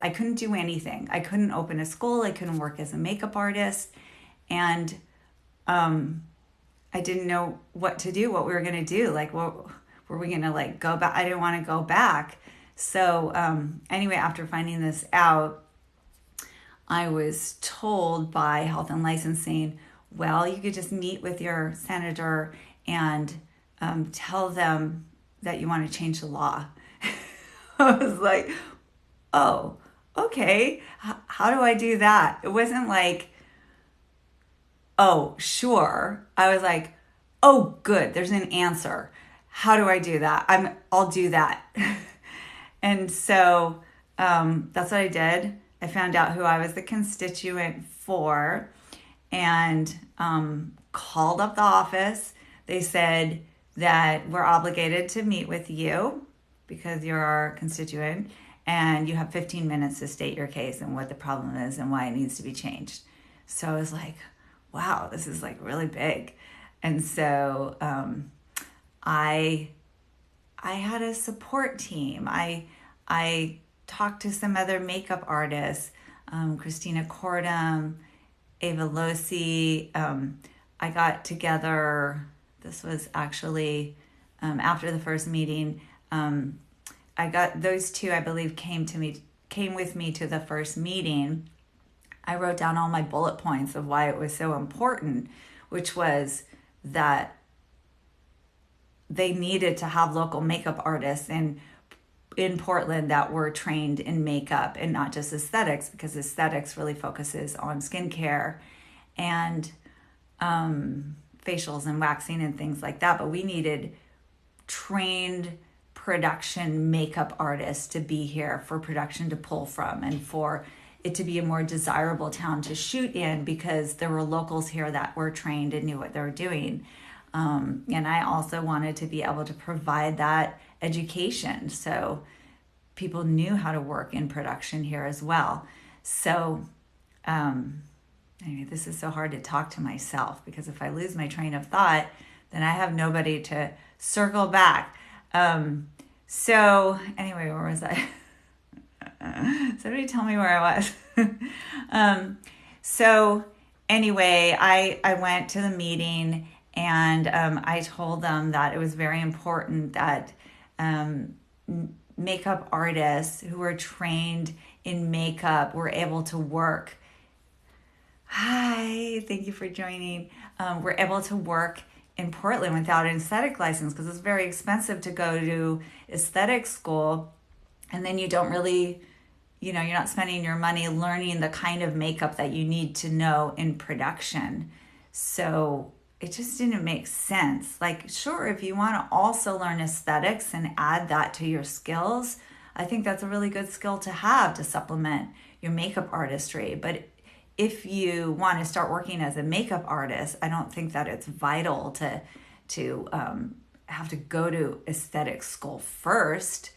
I couldn't do anything. I couldn't open a school. I couldn't work as a makeup artist. And I didn't know what to do, what we were going to do. Like, what were we going to like go back? I didn't want to go back. So anyway, after finding this out, I was told by health and licensing, well, you could just meet with your senator and tell them that you want to change the law. I was like, oh, okay. How do I do that? It wasn't like, oh, sure. I was like, oh, good. There's an answer. How do I do that? I'll do that. And so that's what I did. I found out who I was the constituent for and called up the office. They said that we're obligated to meet with you because you're our constituent and you have 15 minutes to state your case and what the problem is and why it needs to be changed. So I was like, wow, this is like really big. And so I had a support team. I talked to some other makeup artists, Christina Cordum, Ava Losi. I got together, this was actually after the first meeting. I got those two, I believe, came with me to the first meeting. I wrote down all my bullet points of why it was so important, which was that they needed to have local makeup artists in Portland that were trained in makeup and not just aesthetics, because aesthetics really focuses on skincare and facials and waxing and things like that. But we needed trained production makeup artists to be here for production to pull from and for it to be a more desirable town to shoot in, because there were locals here that were trained and knew what they were doing. And I also wanted to be able to provide that education so people knew how to work in production here as well. So anyway, this is so hard to talk to myself, because if I lose my train of thought, then I have nobody to circle back. So anyway, where was I? Somebody tell me where I was. So anyway, I went to the meeting and I told them that it was very important that makeup artists who were trained in makeup were able to work. Hi, thank you for joining. We're able to work in Portland without an aesthetic license, because it's very expensive to go to aesthetic school, and then you don't really, you're not spending your money learning the kind of makeup that you need to know in production. So it just didn't make sense. Like, sure, if you want to also learn aesthetics and add that to your skills, I think that's a really good skill to have to supplement your makeup artistry. But if you want to start working as a makeup artist, I don't think that it's vital to have to go to aesthetic school first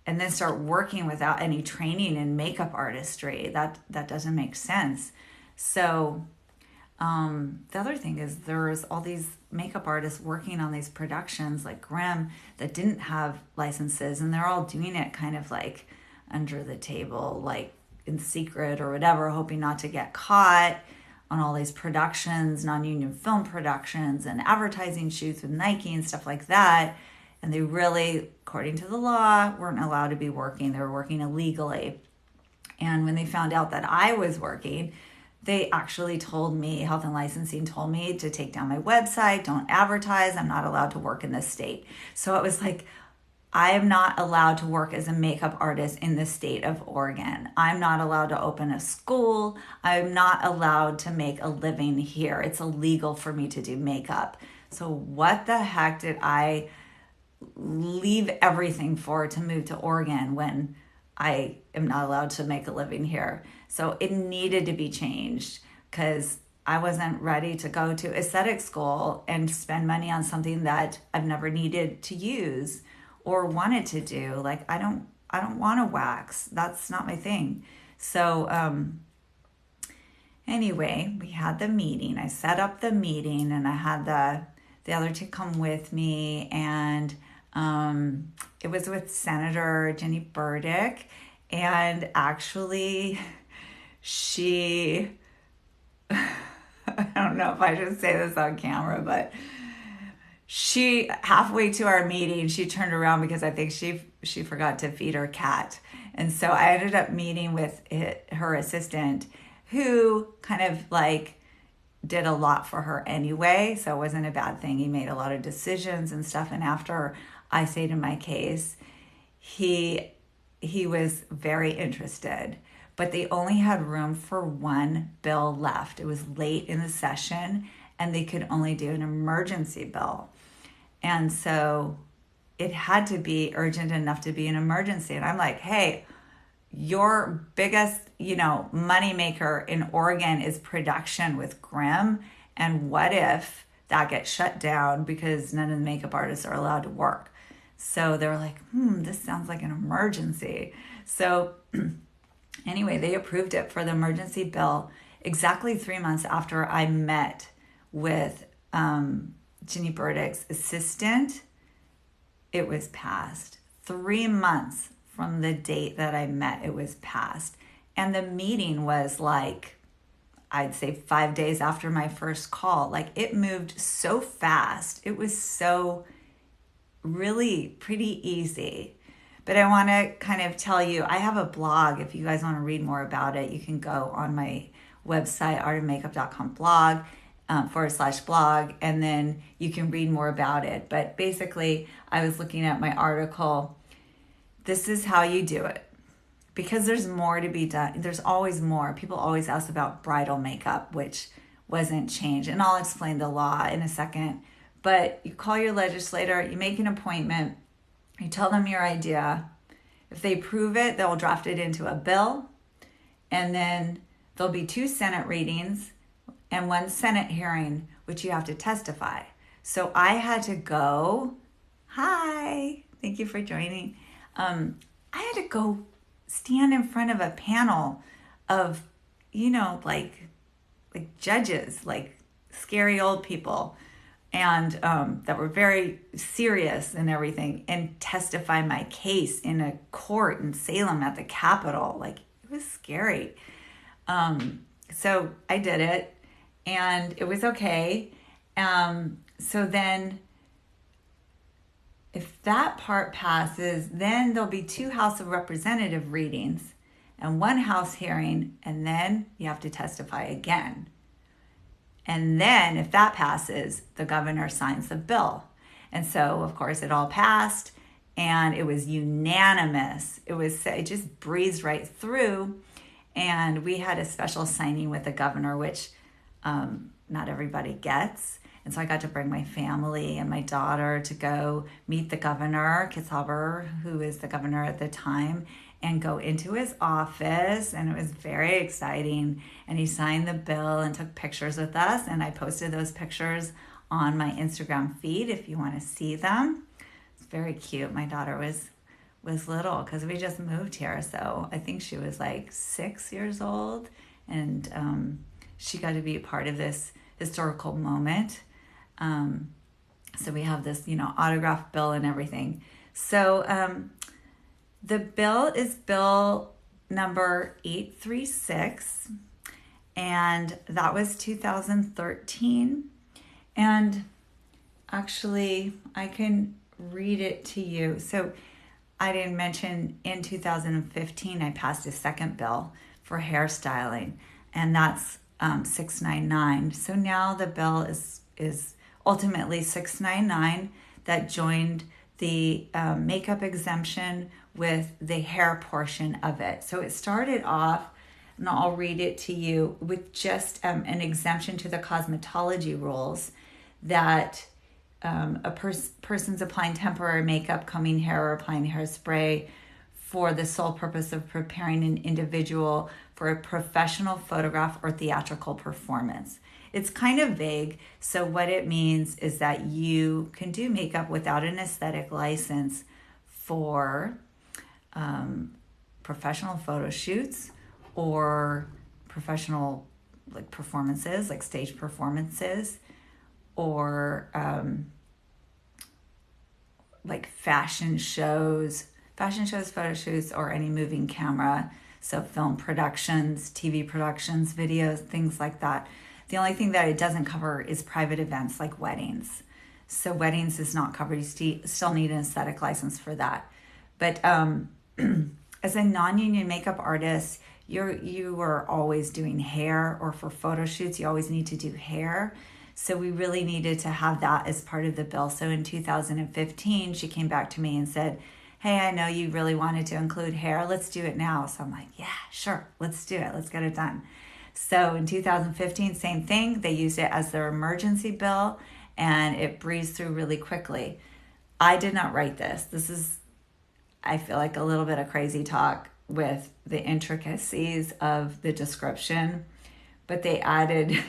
and then start working without any training in makeup artistry. That doesn't make sense. So the other thing is there's all these makeup artists working on these productions like Grimm that didn't have licenses, and they're all doing it kind of like under the table, like in secret or whatever, hoping not to get caught on all these productions, non-union film productions and advertising shoots with Nike and stuff like that. And they really, according to the law, weren't allowed to be working. They were working illegally. And when they found out that I was working, they actually told me, health and licensing told me to take down my website, don't advertise, I'm not allowed to work in this state. So it was like, I am not allowed to work as a makeup artist in the state of Oregon. I'm not allowed to open a school. I'm not allowed to make a living here. It's illegal for me to do makeup. So what the heck did I leave everything for to move to Oregon when I am not allowed to make a living here? So it needed to be changed, because I wasn't ready to go to aesthetic school and spend money on something that I've never needed to use or wanted to do. Like, I don't want to wax. That's not my thing. So anyway, we had the meeting. I set up the meeting and I had the other two come with me, and it was with Senator Jenny Burdick And actually, she, I don't know if I should say this on camera, but she, halfway to our meeting, she turned around because I think she forgot to feed her cat. And so I ended up meeting with her assistant, who kind of like did a lot for her anyway, so it wasn't a bad thing. He made a lot of decisions and stuff. And after I stated my case, he he was very interested, but they only had room for one bill left. It was late in the session, and they could only do an emergency bill. And so it had to be urgent enough to be an emergency. And I'm like, hey, your biggest, money maker in Oregon is production with Grimm. And what if that gets shut down because none of the makeup artists are allowed to work? So they were like, this sounds like an emergency. So anyway, they approved it for the emergency bill exactly 3 months after I met with Ginny Burdick's assistant. It was passed. 3 months from the date that I met, it was passed. And the meeting was like, I'd say 5 days after my first call. Like, it moved so fast. It was so really pretty easy. But I want to kind of tell you, I have a blog. If you guys want to read more about it, you can go on my website, artofmakeup.com blog, /blog, and then you can read more about it. But basically, I was looking at my article. This is how you do it. Because there's more to be done. There's always more. People always ask about bridal makeup, which wasn't changed. And I'll explain the law in a second. But you call your legislator, you make an appointment, you tell them your idea. If they approve it, they'll draft it into a bill. And then there'll be 2 Senate readings and 1 Senate hearing, which you have to testify. So I had to go, hi, thank you for joining. I had to go stand in front of a panel of, like judges, like scary old people, and that were very serious and everything, and testify my case in a court in Salem at the Capitol. Like, it was scary. So I did it, and it was okay. So then, if that part passes, then there'll be 2 House of Representative readings and 1 House hearing, and then you have to testify again. And then if that passes, the governor signs the bill. And so, of course, it all passed, and it was unanimous. It just breezed right through. And we had a special signing with the governor, which not everybody gets. And so I got to bring my family and my daughter to go meet the governor, Kitzhaber, who is the governor at the time, and go into his office. And it was very exciting. And he signed the bill and took pictures with us. And I posted those pictures on my Instagram feed if you want to see them. It's very cute. My daughter was little because we just moved here. So I think she was like 6 years old. And she got to be a part of this historical moment. So we have this, autograph bill and everything. So the bill is bill number 836, and that was 2013. And actually, I can read it to you. So I didn't mention in 2015, I passed a second bill for hairstyling, and that's 699. So now the bill is ultimately 699 that joined the makeup exemption with the hair portion of it. So it started off, and I'll read it to you, with just an exemption to the cosmetology rules that a person's applying temporary makeup, combing hair, or applying hairspray for the sole purpose of preparing an individual for a professional photograph or theatrical performance. It's kind of vague. So what it means is that you can do makeup without an aesthetic license for professional photo shoots or professional performances, like stage performances, or like fashion shows, fashion shows, photo shoots, or any moving camera. So film productions, TV productions, videos, things like that. The only thing that it doesn't cover is private events like weddings. So weddings is not covered. You still need an aesthetic license for that. But as a non-union makeup artist, you are always doing hair, or for photo shoots, you always need to do hair. So we really needed to have that as part of the bill. So in 2015, she came back to me and said, hey, I know you really wanted to include hair. Let's do it now. So I'm like, yeah, sure. Let's do it. Let's get it done. So in 2015, same thing. They used it as their emergency bill, and it breezed through really quickly. I did not write this. This is, I feel like, a little bit of crazy talk with the intricacies of the description, but they added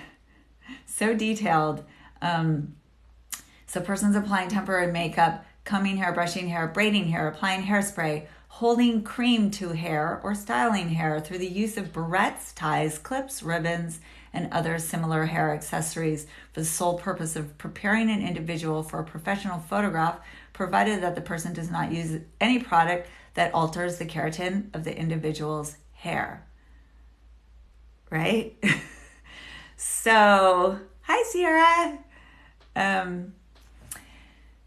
so detailed. So persons applying temporary makeup, combing hair, brushing hair, braiding hair, applying hairspray, holding cream to hair, or styling hair through the use of barrettes, ties, clips, ribbons, and other similar hair accessories for the sole purpose of preparing an individual for a professional photograph, provided that the person does not use any product that alters the keratin of the individual's hair. Right? So, hi Sierra.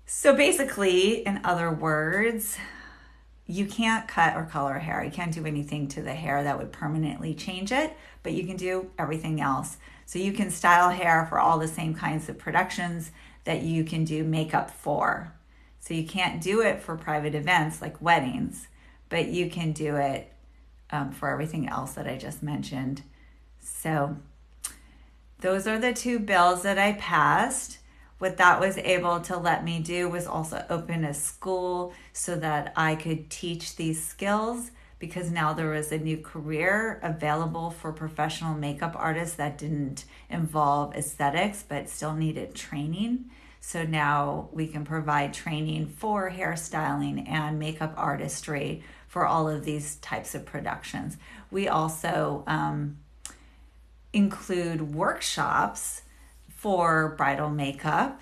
So basically, in other words, you can't cut or color hair. You can't do anything to the hair that would permanently change it, but you can do everything else. So you can style hair for all the same kinds of productions that you can do makeup for. So you can't do it for private events like weddings, but you can do it for everything else that I just mentioned. So those are the two bills that I passed. What that was able to let me do was also open a school so that I could teach these skills, because now there was a new career available for professional makeup artists that didn't involve aesthetics but still needed training. So now we can provide training for hairstyling and makeup artistry for all of these types of productions. We also include workshops for bridal makeup,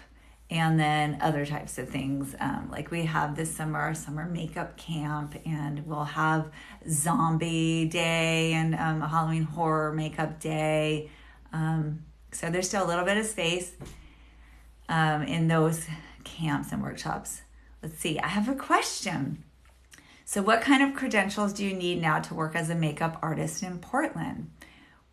and then other types of things. Like we have this summer makeup camp, and we'll have zombie day and a Halloween horror makeup day. So there's still a little bit of space in those camps and workshops. Let's see, I have a question. So what kind of credentials do you need now to work as a makeup artist in Portland?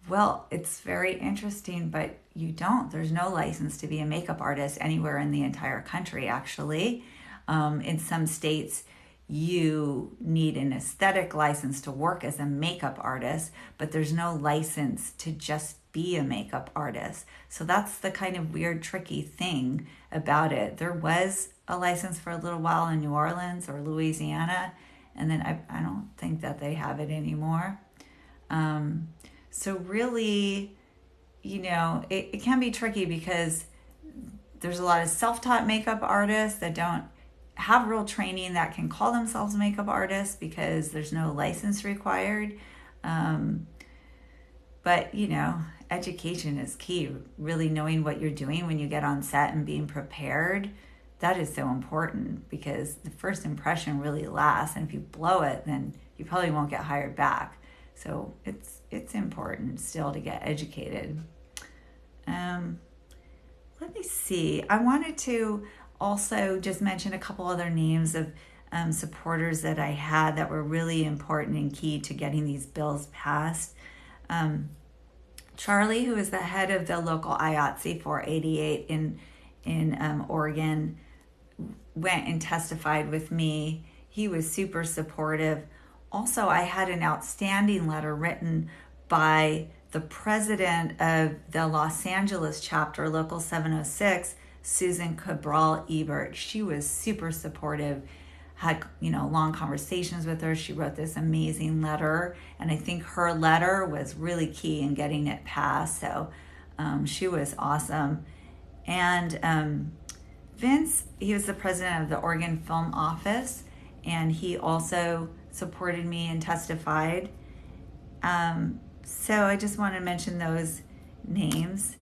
Well, it's very interesting, but you don't. There's no license to be a makeup artist anywhere in the entire country, actually. In some states, you need an aesthetic license to work as a makeup artist, but there's no license to just be a makeup artist. So that's the kind of weird, tricky thing about it. There was a license for a little while in New Orleans or Louisiana, and then I don't think that they have it anymore. So really, it can be tricky because there's a lot of self-taught makeup artists that don't have real training that can call themselves makeup artists because there's no license required. But, education is key. Really knowing what you're doing when you get on set and being prepared, that is so important, because the first impression really lasts. And if you blow it, then you probably won't get hired back. So it's important still to get educated. Let me see. I wanted to also just mention a couple other names of supporters that I had that were really important and key to getting these bills passed. Charlie, who is the head of the local IATSE 488 in Oregon, went and testified with me. He was super supportive. Also, I had an outstanding letter written by the president of the Los Angeles chapter, Local 706, Susan Cabral Ebert. She was super supportive, had long conversations with her. She wrote this amazing letter, and I think her letter was really key in getting it passed. So she was awesome. And Vince, he was the president of the Oregon Film Office, and he also supported me and testified. So I just want to mention those names.